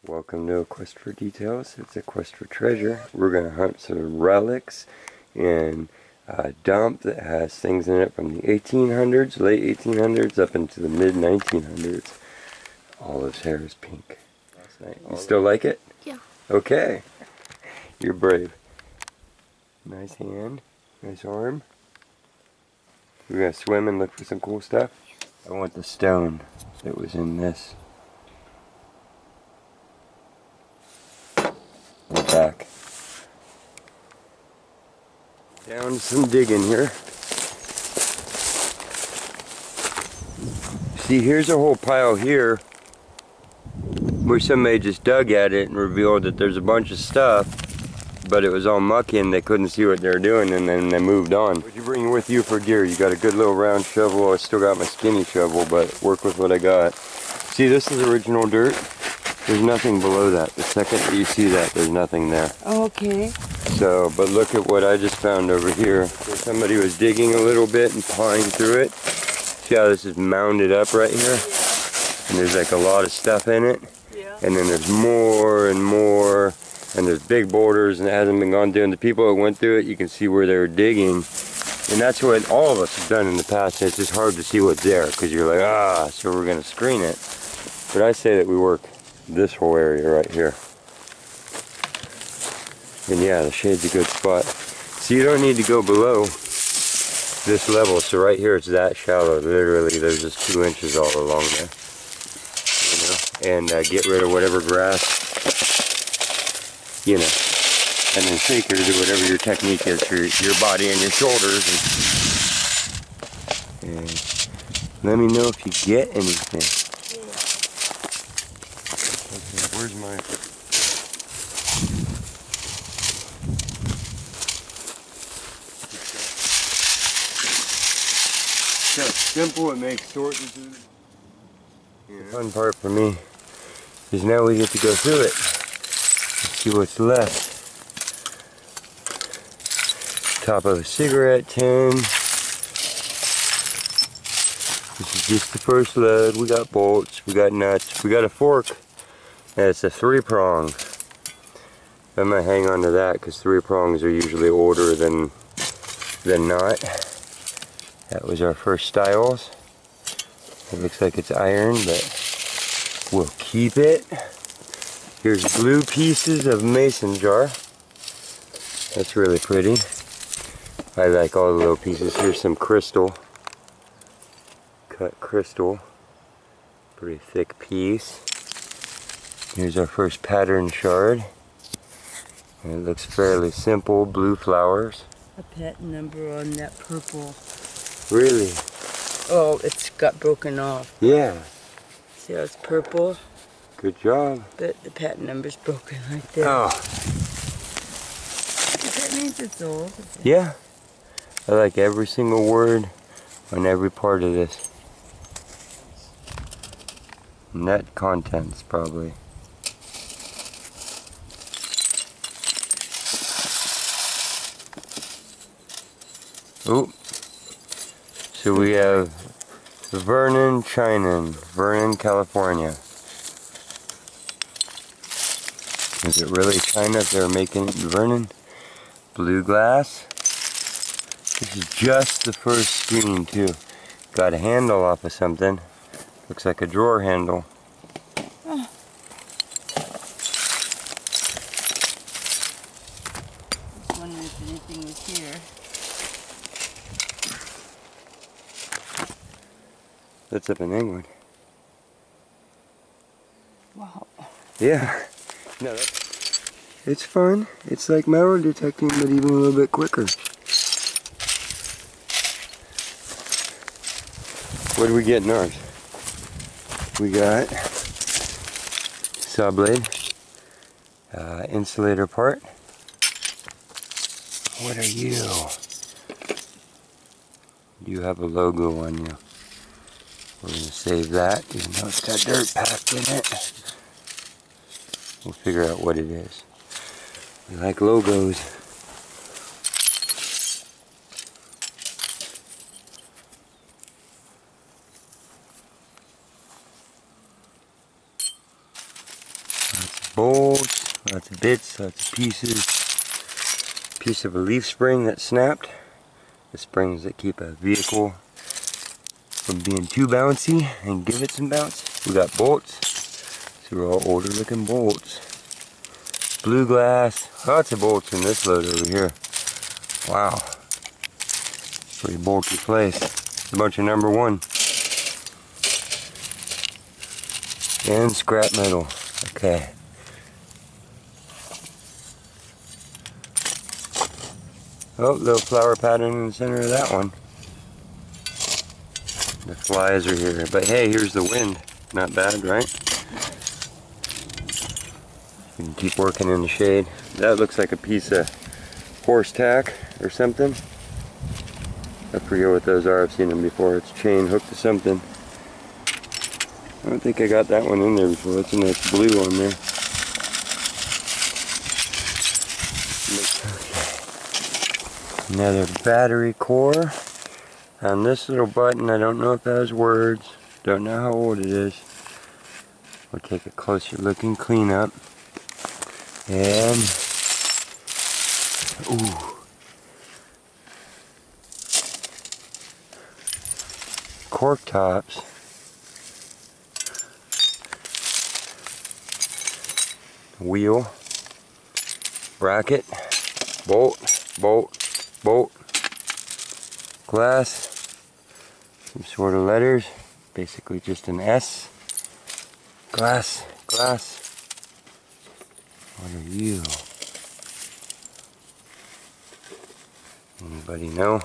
Welcome to A Quest for Details. It's a quest for treasure. We're going to hunt some relics in a dump that has things in it from the 1800s, late 1800s, up into the mid 1900s. Olive's hair is pink. Last night. You still like it? Yeah. Okay. You're brave. Nice hand. Nice arm. We're going to swim and look for some cool stuff. I want the stone that was in this. We're back. Down to some digging here. See, here's a whole pile here where somebody just dug at it and revealed that there's a bunch of stuff, but it was all mucky and they couldn't see what they were doing, and then they moved on. What'd you bring with you for gear? You got a good little round shovel. I still got my skinny shovel, but work with what I got. See, this is original dirt. There's nothing below that. The second that you see that, there's nothing there. Okay. So, but look at what I just found over here. So somebody was digging a little bit and pawing through it. See how this is mounded up right here? Yeah. And there's like a lot of stuff in it. Yeah. And then there's more and more. And there's big boulders and it hasn't been gone through. And the people that went through it, you can see where they were digging. And that's what all of us have done in the past. And it's just hard to see what's there because you're like, so we're going to screen it. But I say that we work this whole area right here. And yeah, the shade's a good spot. So you don't need to go below this level. So right here it's that shallow. Literally there's just 2 inches all along there. You know? And get rid of whatever grass, you know. And then shake her to do whatever your technique is for your body and your shoulders. And let me know if you get anything. Where's my... So simple, it makes sorting through. The fun part for me is now we get to go through it. Let's see what's left. Top of a cigarette tin. This is just the first load. We got bolts, we got nuts, we got a fork. And it's a 3-prong. I'm gonna hang on to that because 3 prongs are usually older than not. That was our first styles. It looks like it's iron, but we'll keep it. Here's blue pieces of mason jar. That's really pretty. I like all the little pieces. Here's some crystal. Cut crystal. Pretty thick piece. Here's our first pattern shard. And it looks fairly simple, blue flowers. A pet number on that purple. Really? Oh, it's got broken off. Yeah. See how it's purple? Good job. But the patent number's broken right there. Oh. That means it's old. Yeah. I like every single word on every part of this. Net contents, probably. Oh, so we have Vernon, California. Is it really China if they're making it in Vernon? Blue glass. This is just the first screen too. Got a handle off of something. Looks like a drawer handle. Oh. Just wondering if anything was here. That's up in England. Wow. Yeah. No, it's fun. It's like metal detecting, but even a little bit quicker. What do we get in ours? We got saw blade, insulator part. What are you? You have a logo on you. We're going to save that, even though it's got dirt packed in it. We'll figure out what it is. We like logos. bits, lots of pieces. Piece of a leaf spring that snapped. The springs that keep a vehicle from being too bouncy and give it some bounce. We got bolts. These are all older looking bolts. Blue glass. Lots of bolts in this load over here. Wow. Pretty bulky place. A bunch of number 1. And scrap metal. Okay. Oh, little flower pattern in the center of that one. The flies are here. But hey, here's the wind. Not bad, right? You can keep working in the shade. That looks like a piece of horse tack or something. I forget what those are. I've seen them before. It's chain hooked to something. I don't think I got that one in there before. That's a nice blue on there. Another battery core. On this little button, I don't know if that has words. Don't know how old it is. We'll take a closer look and clean up. And, ooh. Cork tops. Wheel. Bracket. Bolt. Bolt. Bolt, glass, some sort of letters, basically just an S, glass, glass. What are you? Anybody know?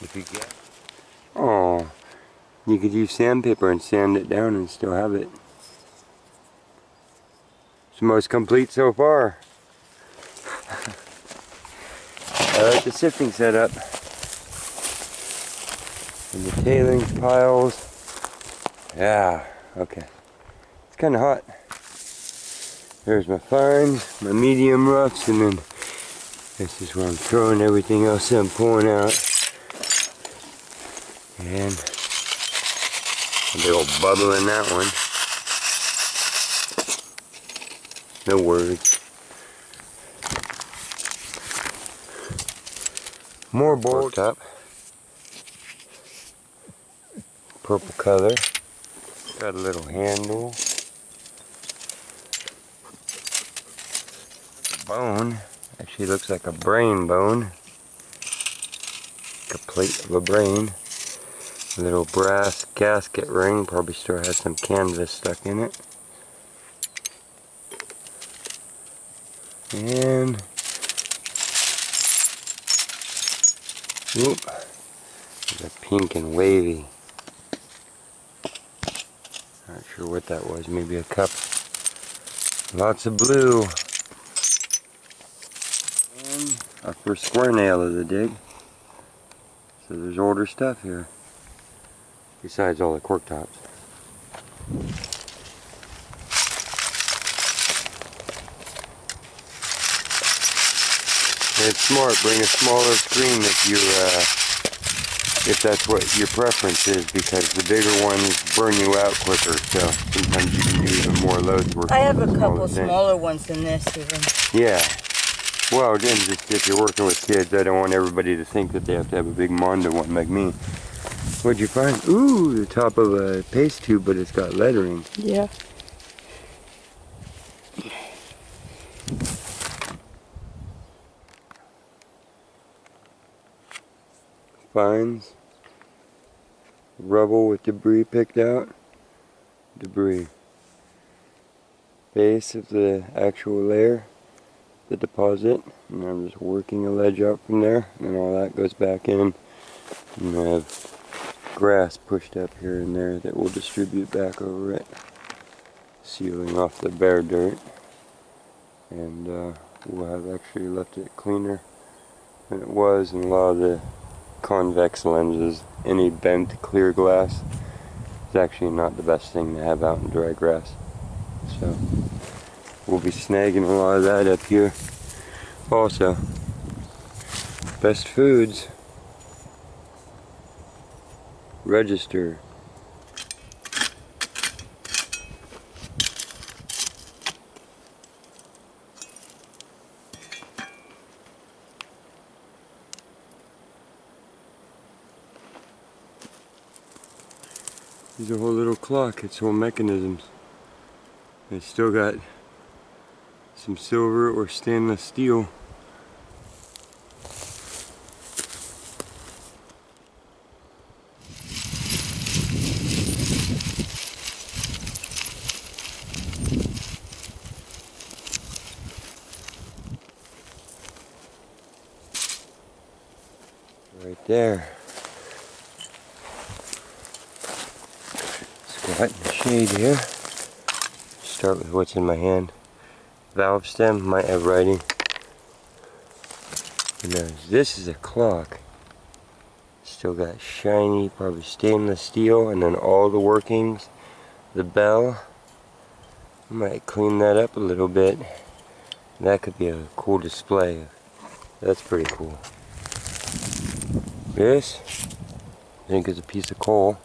If you get, oh, you could use sandpaper and sand it down and still have it. It's the most complete so far. I like the sifting setup. And the tailings piles. Yeah, okay. It's kind of hot. There's my fines, my medium roughs, and then this is where I'm throwing everything else I'm pulling out. And a big old bubble in that one. No words. More bolt top. Purple color. Got a little handle. Bone. Actually looks like a brain bone. Like a plate of a brain. A little brass gasket ring. Probably still has some canvas stuck in it. And whoop, there's a pink and wavy. Not sure what that was. Maybe a cup. Lots of blue. And our first square nail of the dig. So there's older stuff here. Besides all the cork tops. It's smart. Bring a smaller screen if that's what your preference is, because the bigger ones burn you out quicker. So sometimes you can do even more loads working. I have a couple smaller ones than this even. Yeah. Well, again, just if you're working with kids, I don't want everybody to think that they have to have a big Mondo one like me. What'd you find? Ooh, the top of a paste tube, but it's got lettering. Yeah. Fines. Rubble with debris picked out. Debris. Base of the actual layer. The deposit. And I'm just working a ledge out from there. And all that goes back in. And I have grass pushed up here and there that will distribute back over it. Sealing off the bare dirt. And we'll have actually left it cleaner than it was. And a lot of the convex lenses, any bent clear glass, is actually not the best thing to have out in dry grass. So we'll be snagging a lot of that up here. Also, Best Foods register. There's a whole little clock, its whole mechanisms. It's still got some silver or stainless steel. Right there. Squat in the shade here. Start with what's in my hand. Valve stem, might have writing. Who knows? This is a clock. Still got shiny, probably stainless steel, and then all the workings. The bell. I might clean that up a little bit. That could be a cool display. That's pretty cool. This, I think, is a piece of coal.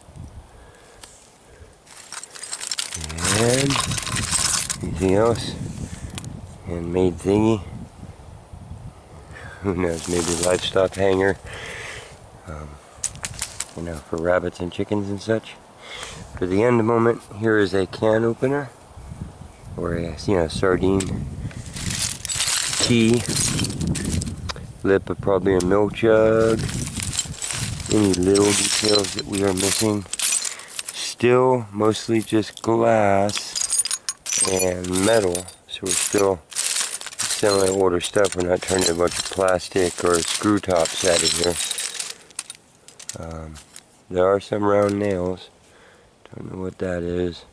And anything else? Handmade thingy. Who knows? Maybe a livestock hanger. You know, for rabbits and chickens and such. For the end moment, here is a can opener, or a sardine key. Lip of probably a milk jug. Any little details that we are missing. Still mostly just glass and metal, so we're still semi-older stuff. We're not turning a bunch of plastic or screw tops out of here. There are some round nails. Don't know what that is.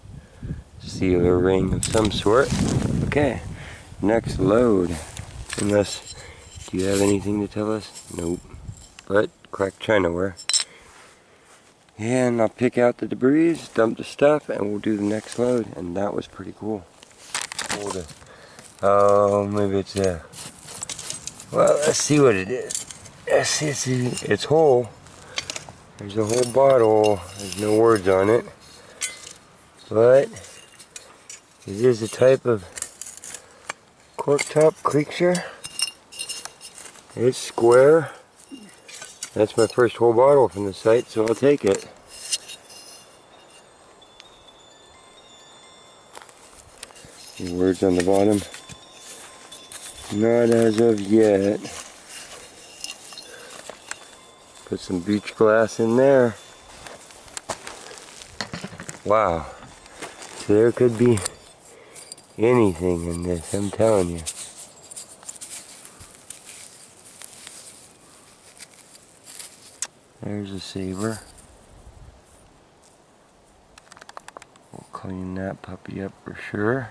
Sealer ring of some sort. Okay, next load. Unless, do you have anything to tell us? Nope. But cracked chinaware. And I'll pick out the debris, dump the stuff, and we'll do the next load. And that was pretty cool. Oh, maybe it's a... Well, let's see what it is. Let's see, it's whole. There's a whole bottle. There's no words on it. But it is a type of corktop creature. It's square. That's my first whole bottle from the site, so I'll take it. The words on the bottom. Not as of yet. Put some beach glass in there. Wow. So there could be anything in this, I'm telling you. There's a saber. We'll clean that puppy up for sure.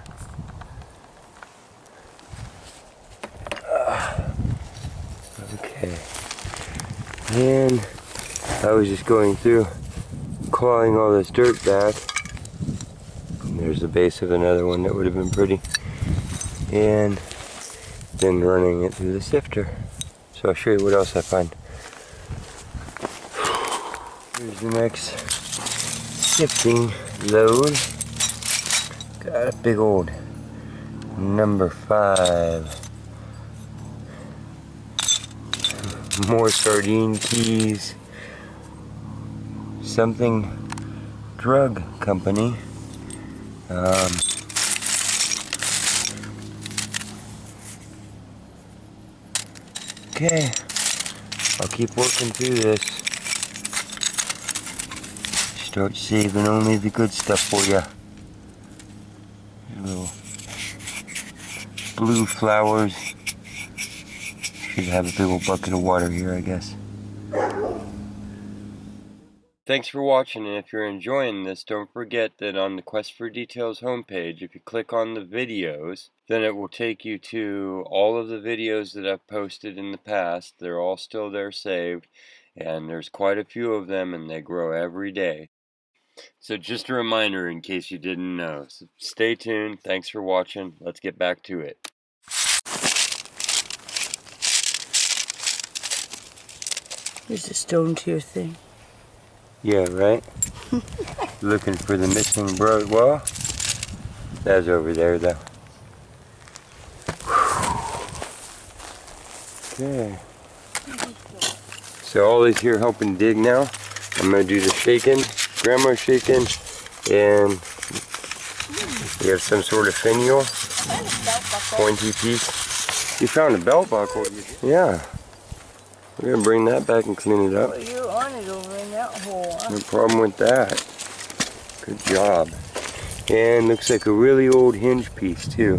Okay. And I was just going through, clawing all this dirt back. And there's the base of another one that would have been pretty. And then running it through the sifter. So I'll show you what else I find. Here's the next sifting load. Got a big old number 5. More sardine keys. Something drug company. Okay, I'll keep working through this. Start saving only the good stuff for you. Little blue flowers. Should have a big old bucket of water here, I guess. Thanks for watching, and if you're enjoying this, don't forget that on the Quest for Details homepage, if you click on the videos, then it will take you to all of the videos that I've posted in the past. They're all still there saved, and there's quite a few of them, and they grow every day. So just a reminder in case you didn't know. So stay tuned. Thanks for watching. Let's get back to it. There's a stone to your thing. Yeah, right? Looking for the missing bro. Well, that's over there though. Okay. So all these here helping dig now. I'm going to do the shaking grandma's shaking, and we have some sort of finial, pointy piece. You found a belt buckle? Yeah. We're gonna bring that back and clean it up. Well, you're on it over in that hole, huh? No problem with that. Good job. And looks like a really old hinge piece too.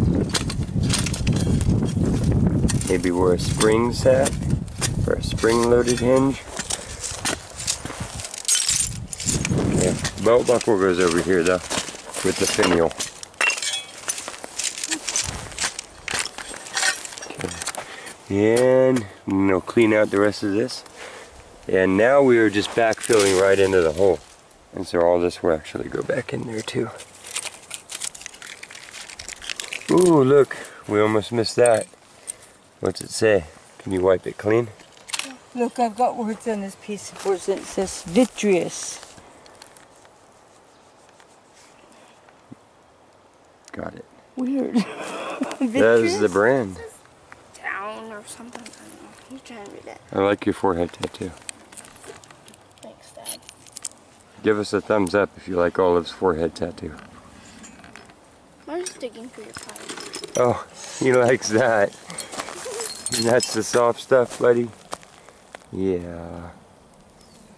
Maybe where a spring's at, or a spring-loaded hinge. Okay, belt buckle goes over here though, with the finial. And we'll clean out the rest of this. And now we are just backfilling right into the hole. And so all this will actually go back in there too. Ooh, look, we almost missed that. What's it say? Can you wipe it clean? Look, I've got words on this piece of board that says vitreous. Got it. Weird. That is the brand. Town or something. I don't know. You trying to read it. I like your forehead tattoo. Thanks, Dad. Give us a thumbs up if you like Olive's forehead tattoo. I'm just digging for your pie. Oh, he likes that. That's the soft stuff, buddy. Yeah.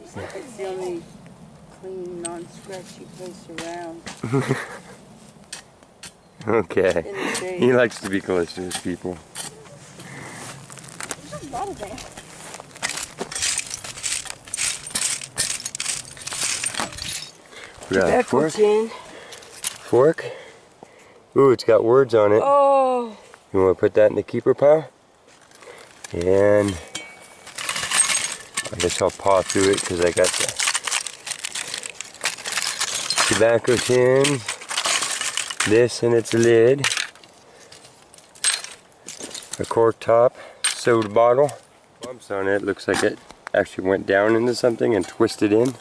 It's the only clean, non-scratchy place around. Okay. He likes to be close to his people. There's a lot of there. We got a fork. Tin. Fork. Ooh, it's got words on it. Oh. You want to put that in the keeper pile? And I guess I'll paw through it because I got the tobacco tin, this and its lid, a cork top, soda bottle, bumps on it. Looks like it actually went down into something and twisted in.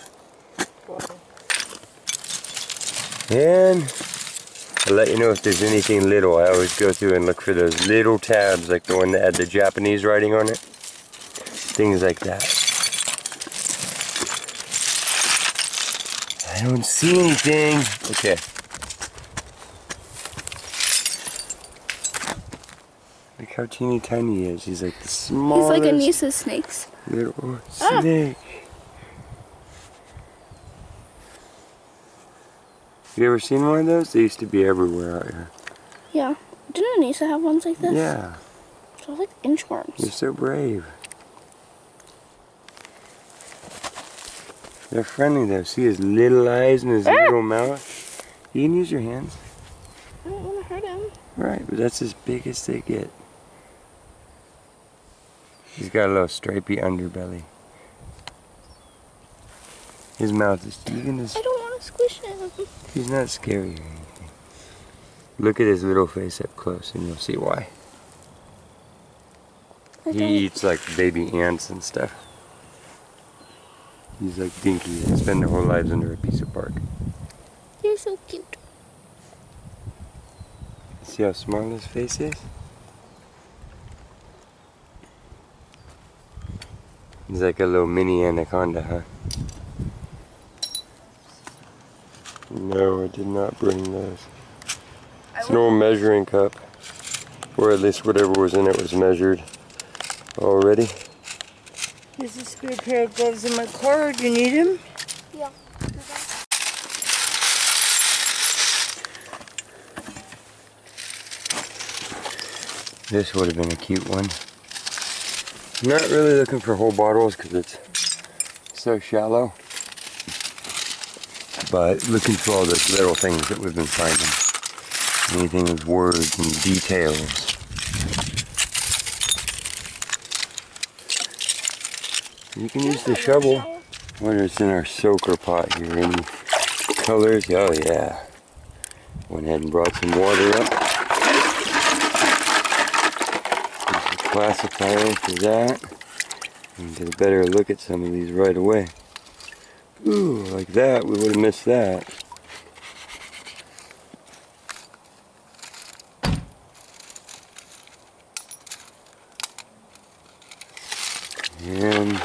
And I'll let you know if there's anything little. I always go through and look for those little tabs, like the one that had the Japanese writing on it. Things like that. I don't see anything. Okay. Look how teeny tiny he is. He's like the smallest. He's like a niece of snakes. Little snake. You ever seen one of those? They used to be everywhere out here. Yeah. Didn't Anissa have ones like this? Yeah. So like inchworms. You're so brave. They're friendly though. See his little eyes and his little mouth? You can use your hands. I don't want to hurt him. Right, but that's as big as they get. He's got a little stripy underbelly. His mouth is... You can just... I don't want to squish him. He's not scary or anything. Look at his little face up close and you'll see why. He eats like baby ants and stuff. He's like dinky. They spend their whole lives under a piece of bark. You're so cute. See how small his face is? He's like a little mini anaconda, huh? No, I did not bring those. It's an old measuring cup. Or at least whatever was in it was measured already. There's a spare pair of gloves in my car. Do you need them? Yeah. This would have been a cute one. I'm not really looking for whole bottles because it's so shallow. But looking for all those little things that we've been finding. Anything with words and details. You can use the shovel. What is in our soaker pot here? Any colors? Oh yeah. Went ahead and brought some water up. There's a classifier for that. And get a better look at some of these right away. Ooh, like that, we would have missed that. And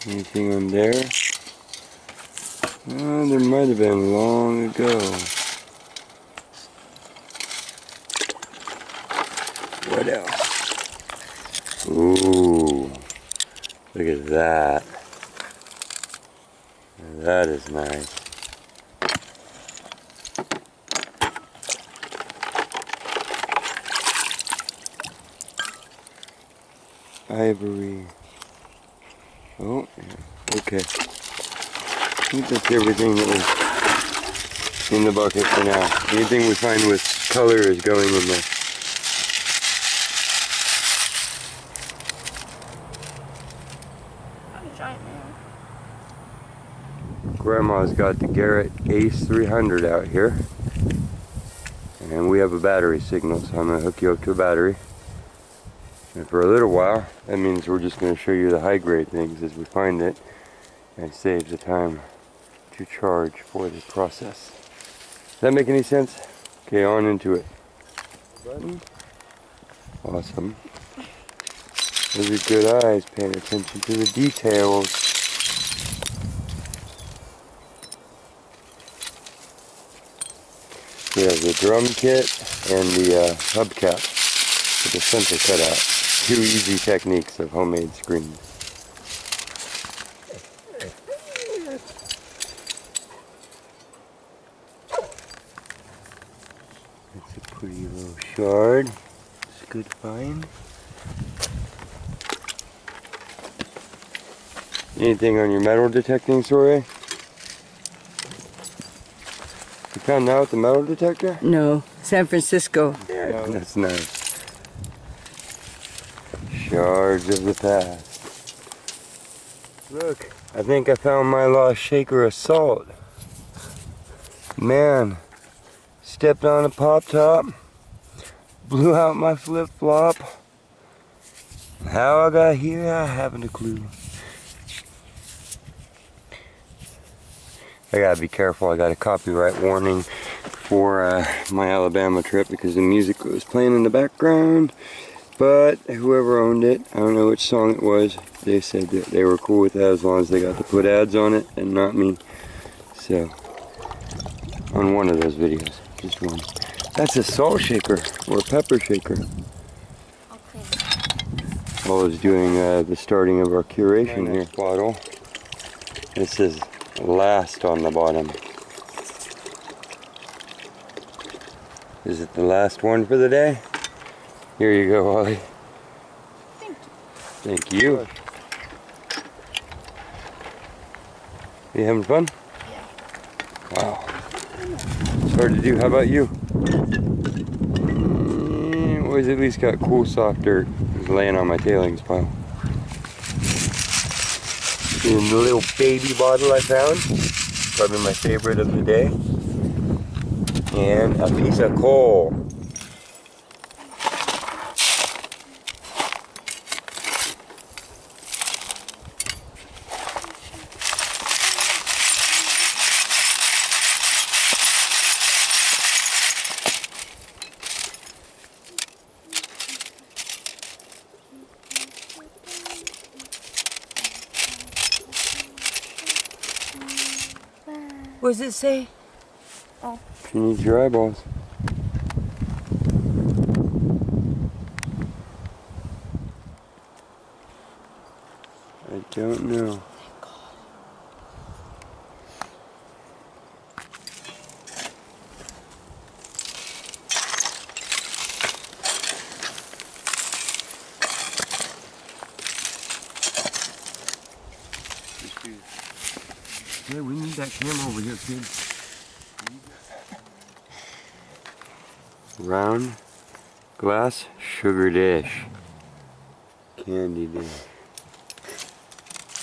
anything on there? There might have been long ago. What else? Ooh, look at that. That is nice. Ivory. Oh, yeah. Okay. I think that's everything that was in the bucket for now. Anything we find with color is going in there. Grandma's got the Garrett Ace 300 out here. And we have a battery signal, so I'm going to hook you up to a battery. And for a little while, that means we're just going to show you the high grade things as we find it. And save the time to charge for the process. Does that make any sense? Okay, on into it. Button. Awesome. Those are good eyes, paying attention to the details. We have the drum kit and the hubcap with the center cut out. 2 easy techniques of homemade screens. That's a pretty little shard. It's a good find. Anything on your metal detecting, Soraya? You found out the metal detector? No, San Francisco. Yeah, no. That's nice. Shards of the past. Look, I think I found my lost shaker of salt. Man, stepped on a pop top, blew out my flip flop. How I got here, I haven't a clue. I gotta be careful, I got a copyright warning for my Alabama trip because the music was playing in the background. But whoever owned it, I don't know which song it was, they said that they were cool with that as long as they got to put ads on it and not me. So, on one of those videos, just one. That's a salt shaker or a pepper shaker. While I was doing the starting of our curation here. Bottle. It says last on the bottom. Is it the last one for the day? Here you go, Ollie. Thank you. You having fun? Yeah. Wow. It's hard to do. How about you? Always at least got cool soft dirt. It's laying on my tailings pile. And the little baby bottle I found. Probably my favorite of the day. And a piece of coal. What does it say? Oh. She needs your eyeballs. I don't know. Yeah, we need that camera over here, kid. Round glass sugar dish. Candy dish.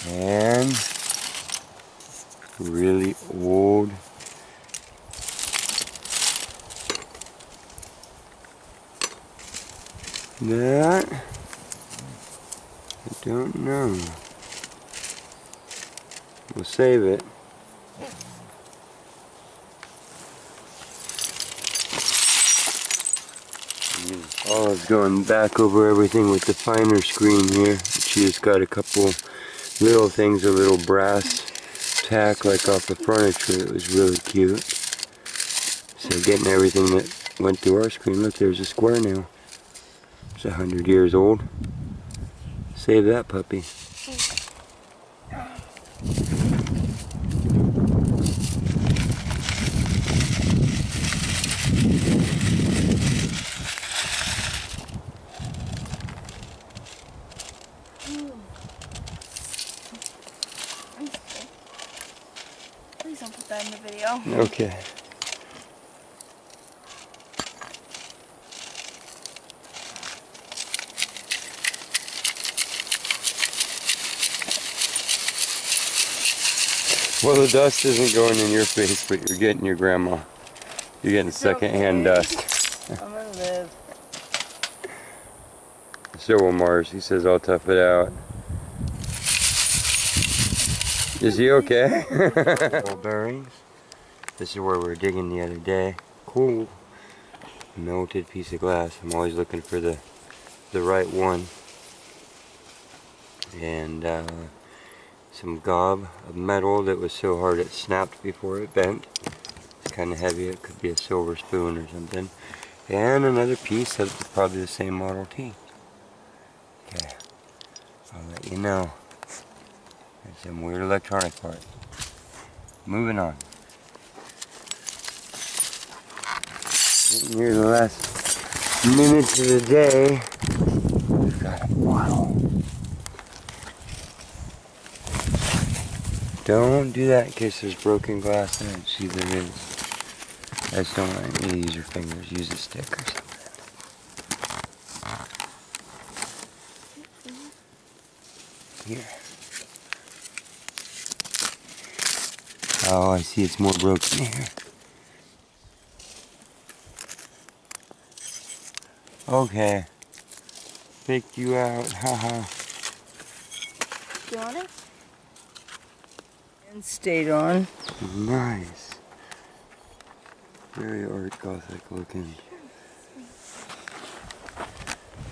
And really old that I don't know. We'll save it. Olive's going back over everything with the finer screen here. She just got a couple little things, a little brass tack like off the furniture. It was really cute. So getting everything that went through our screen. Look, there's a square now. It's 100 years old. Save that puppy. Please don't put that in the video. Okay. Well, the dust isn't going in your face, but you're getting your grandma. You're getting secondhand dust. I'm gonna live. So will Mars. He says I'll tough it out. Is he okay? Ball bearings. This is where we were digging the other day. Cool. Melted piece of glass. I'm always looking for the right one. And some gob of metal that was so hard it snapped before it bent. It's kind of heavy. It could be a silver spoon or something. And another piece of probably the same Model T. Okay. I'll let you know. There's some weird electronic part. Moving on. Getting near the last minutes of the day. We've got a bottle. Don't do that in case there's broken glass in it. See, there is. I just don't want you to use your fingers. Use a stick or something. Here. Oh, I see it's more broken here. Okay. Faked you out. Haha. You want it? And stayed on. Nice. Very art gothic looking.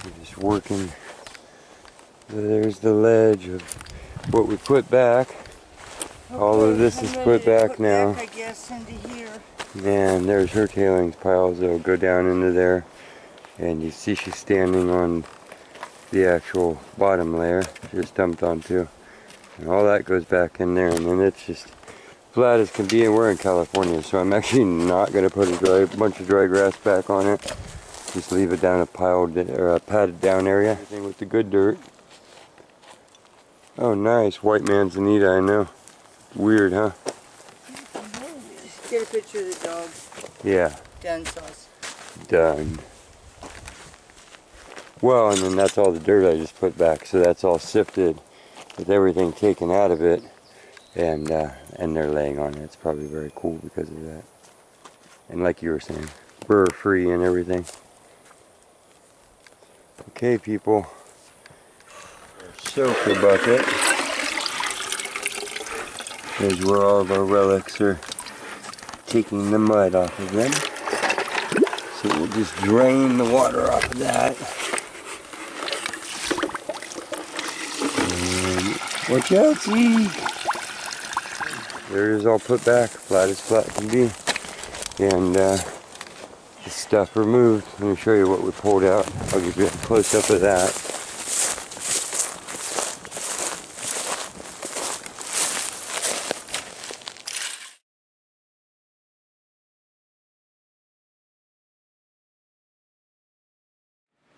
We're just working. There's the ledge of what we put back. All of this is put back now. I guess into here. And there's her tailings piles that'll go down into there. And you see she's standing on the actual bottom layer she just dumped onto. And all that goes back in there. And then it's just flat as can be. And we're in California, so I'm actually not going to put a bunch of dry grass back on it. Just leave it down a piled or a padded down area. Everything with the good dirt. Oh, nice. White manzanita, I know. Weird, huh? Get a picture of the dog. Yeah. Done sauce. Done. Well, and then that's all the dirt I just put back. So that's all sifted with everything taken out of it. And they're laying on it. It's probably very cool because of that. And like you were saying, burr-free and everything. Okay, people. Soaker bucket is where all of our relics are taking the mud off of them. So we'll just drain the water off of that. And watch out, see? There it is, all put back, flat as flat can be. And the stuff removed. Let me show you what we pulled out. I'll give you a close up of that.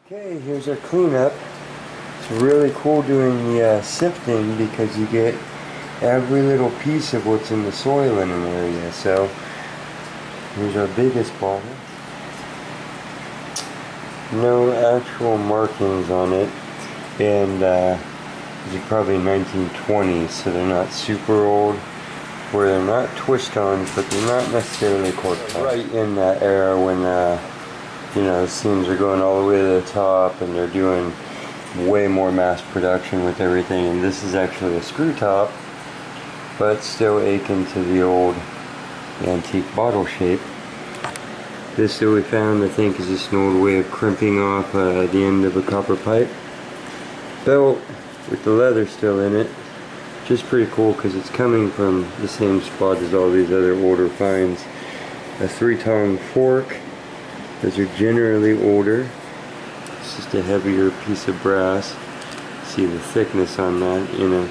Okay, here's our cleanup. It's really cool doing the sifting because you get every little piece of what's in the soil in an area. So here's our biggest bottle. No actual markings on it, and these are probably 1920s, so they're not super old. Where they're not twist-ons, but they're not necessarily cork. Right in that era when you know, seams are going all the way to the top and they're doing way more mass production with everything. And this is actually a screw top, but still akin to the old antique bottle shape. This that we found, I think, is just an old way of crimping off the end of a copper pipe. Belt with the leather still in it. which is pretty cool because it's coming from the same spot as all these other older finds. A 3-tong fork. Those are generally older. It's just a heavier piece of brass. See the thickness on that, you know.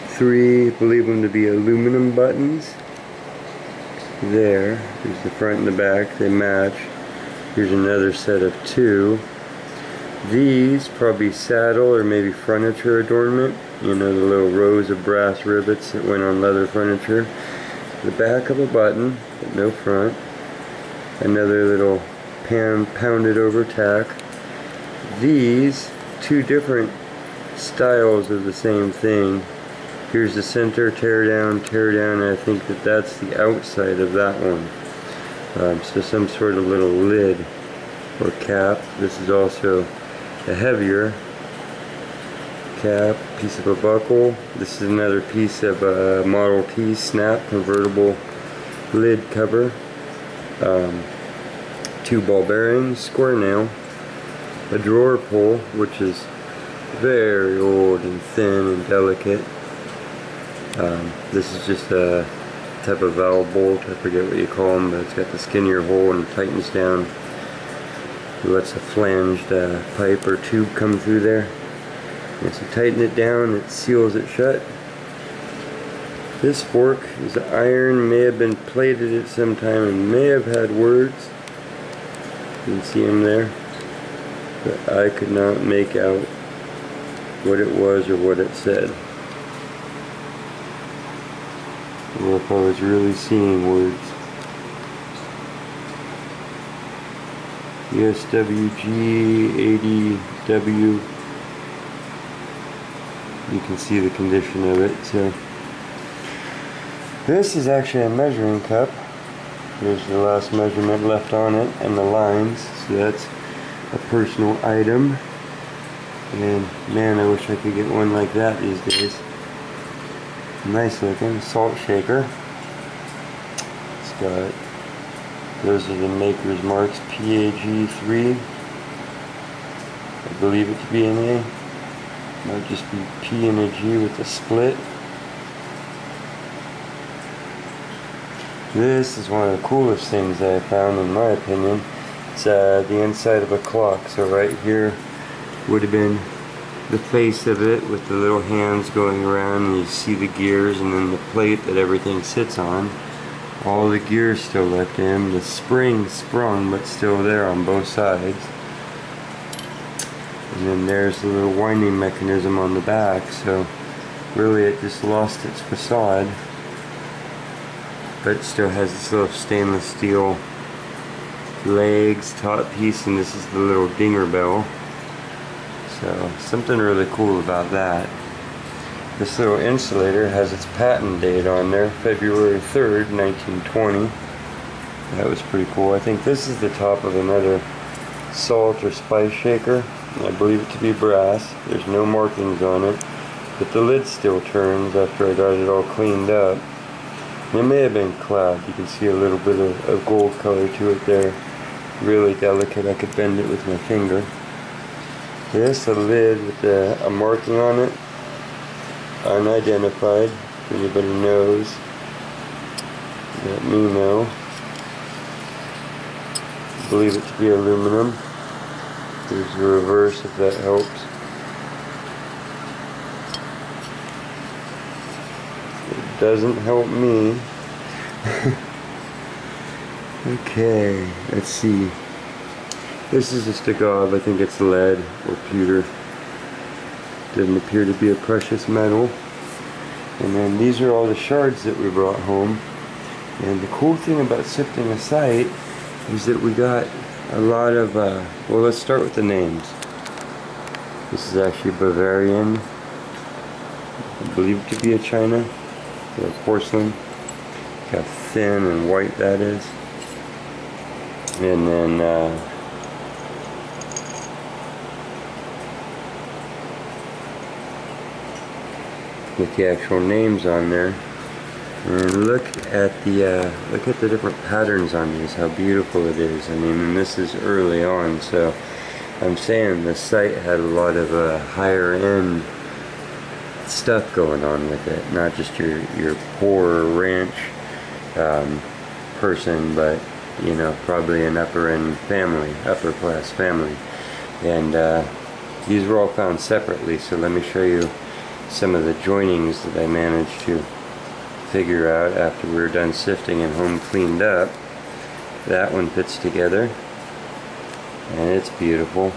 3, believe them to be aluminum buttons. There's the front and the back, they match. Here's another set of 2. These probably saddle or maybe furniture adornment. You know, the little rows of brass rivets that went on leather furniture. The back of a button, but no front. Another little pounded over tack. These 2 different styles of the same thing. Here's the center, tear down, and I think that that's the outside of that one. So some sort of little lid or cap. This is also a heavier cap, piece of a buckle. This is another piece of a Model T snap convertible lid cover. 2 ball bearings, square nail, a drawer pull, which is very old and thin and delicate. This is just a type of valve bolt, I forget what you call them, but it's got the skinnier hole and it tightens down. It lets a flanged pipe or tube come through there. And so tighten it down, it seals it shut. This fork is iron, may have been plated at some time and may have had words. You can see them there. But I could not make out what it was or what it said. Or if I was really seeing words. USWG80W. You can see the condition of it. So this is actually a measuring cup. There's the last measurement left on it and the lines. So that's a personal item. And man, I wish I could get one like that these days. Nice looking salt shaker. It's got, those are the maker's marks, PAG3. I believe it to be an A. Might just be P and a G with a split. This is one of the coolest things I found in my opinion. It's the inside of a clock. So right here would have been the face of it with the little hands going around, and you see the gears and then the plate that everything sits on. All the gears still left in, the spring sprung but still there on both sides. And then there's the little winding mechanism on the back, so really it just lost its facade, but it still has this little stainless steel legs, top piece, and this is the little dinger bell. So something really cool about that. This little insulator has its patent date on there, February 3rd, 1920. That was pretty cool. I think this is the top of another salt or spice shaker. I believe it to be brass. There's no markings on it, but the lid still turns after I got it all cleaned up. It may have been clad. You can see a little bit of gold color to it there. Really delicate. I could bend it with my finger. This, a lid with a marking on it, unidentified. If anybody knows, let me know. I believe it to be aluminum. There's the reverse if that helps. It doesn't help me. Okay, let's see. This is just a gob. I think it's lead or pewter. Doesn't appear to be a precious metal. And then these are all the shards that we brought home. And the cool thing about sifting a site is that we got a lot of, well, let's start with the names. This is actually Bavarian. I believe it to be a china. The porcelain. Look how thin and white that is. And then, with the actual names on there, and look at the different patterns on these, how beautiful it is. I mean, and this is early on, so I'm saying the site had a lot of higher end stuff going on with it, not just your poor ranch person, but you know, probably an upper class family. And these were all found separately, so let me show you some of the joinings that I managed to figure out after we were done sifting and home cleaned up. That one fits together, and it's beautiful.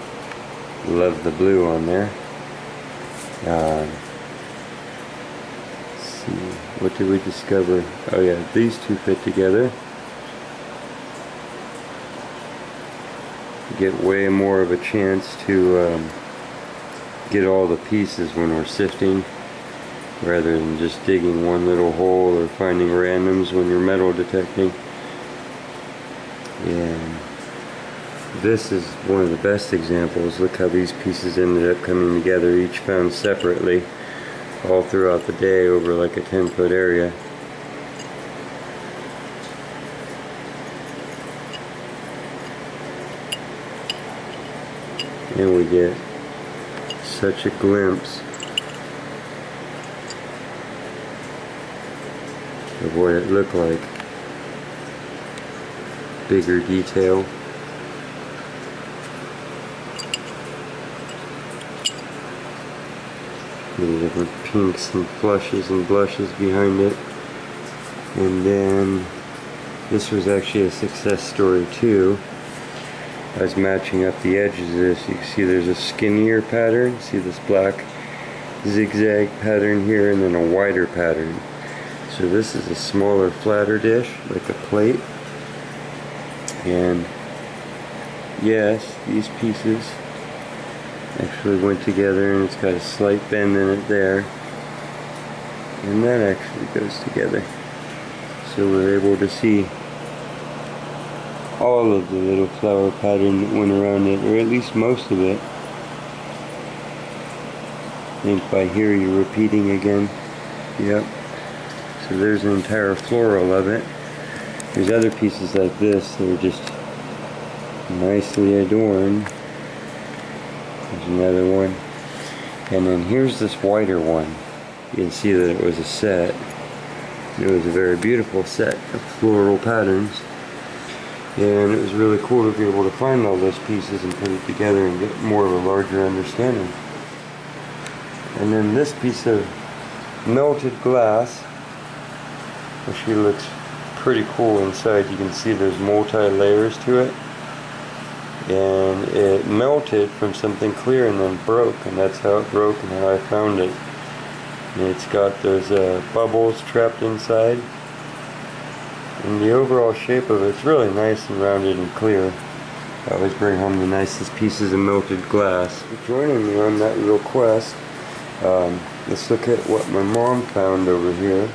Love the blue on there. Let's see, what did we discover? Oh yeah, these two fit together. Get way more of a chance to get all the pieces when we're sifting, rather than just digging one little hole or finding randoms when you're metal detecting. And this is one of the best examples. Look how these pieces ended up coming together, each found separately, all throughout the day over like a 10-foot area. And we get such a glimpse of what it looked like. Bigger detail. The different pinks and flushes and blushes behind it. And then this was actually a success story too. I was matching up the edges of this. You can see there's a skinnier pattern. See this black zigzag pattern here, and then a wider pattern. So this is a smaller, flatter dish, like a plate. And yes, these pieces actually went together, and it's got a slight bend in it there. And that actually goes together. So we're able to see all of the little flower pattern that went around it, or at least most of it. I think by here you're repeating again. Yep. So there's an entire floral of it. There's other pieces like this that are just nicely adorned. There's another one. And then here's this whiter one. You can see that it was a set. It was a very beautiful set of floral patterns. And it was really cool to be able to find all those pieces and put it together and get more of a larger understanding. And then this piece of melted glass, actually looks pretty cool inside. You can see there's multi-layers to it. And it melted from something clear and then broke, and that's how it broke and how I found it. And it's got those bubbles trapped inside. And the overall shape of it's really nice and rounded and clear. I always bring home the nicest pieces of melted glass. For joining me on that little quest, let's look at what my mom found over here.